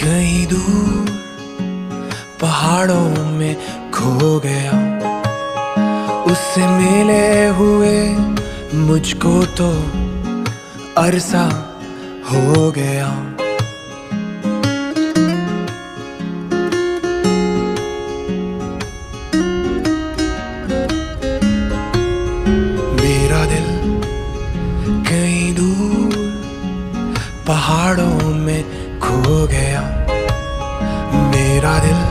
कहीं दूर पहाड़ों में खो गया, उससे मिले हुए मुझको तो अरसा हो गया। मेरा दिल कहीं दूर पहाड़ों में खो गया, मेरा दिल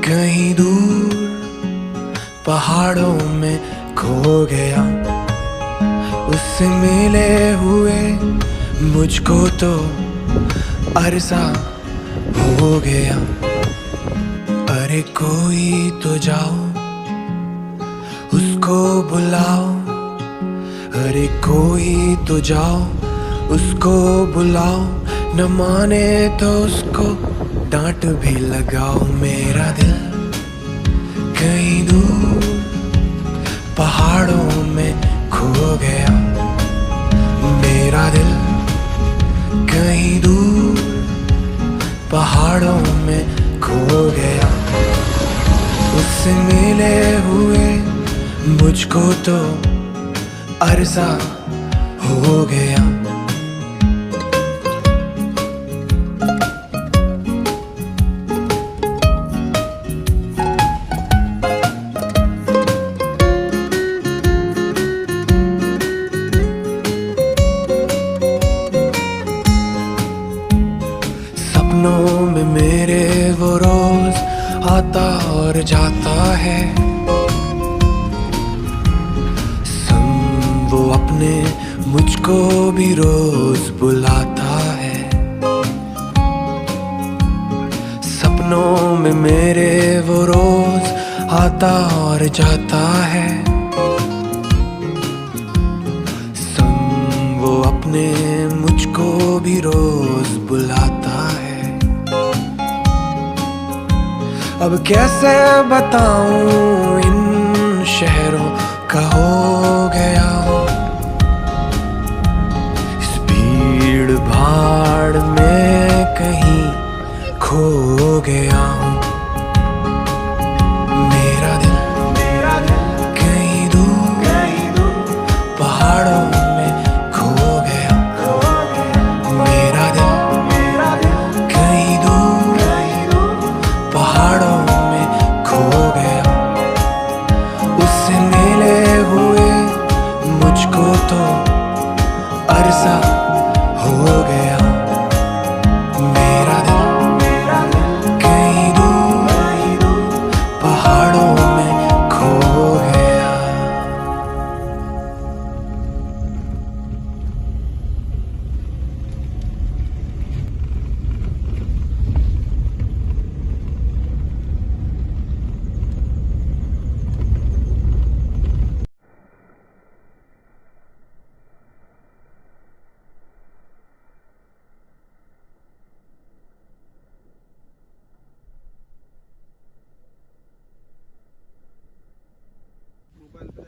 कहीं दूर पहाड़ों में खो गया, उससे मिले हुए मुझको तो अरसा हो गया। अरे कोई तो जाओ उसको बुलाओ, अरे कोई तो जाओ उसको बुलाओ, न माने तो उसको डांट भी लगाओ। मेरा दिल कहीं दूर पहाड़ों में खो गया, मेरा दिल कहीं दूर पहाड़ों में खो गया, उससे मिले हुए मुझको तो अरसा हो गया। सपनों में मेरे वो रोज आता और जाता है, संग वो अपने मुझको भी रोज बुलाता है। सपनों में मेरे वो रोज आता और जाता है, संग वो अपने मुझको भी रोज बुलाता है। अब कैसे बताऊं इन शहरों का हो गया हूँ, इस भीड़ भाड़ में कहीं खो गया हूँ। मेरा दिल कहीं दूर पहाड़ों में खो गया, मेरा दिल कहीं दूर पहाड़ों में खो गया, उससे मिले हुए मुझको तो अरसा हो गया। मेरा दिल कहीं दूर पहाड़ों में खो गया। मोबाइल पे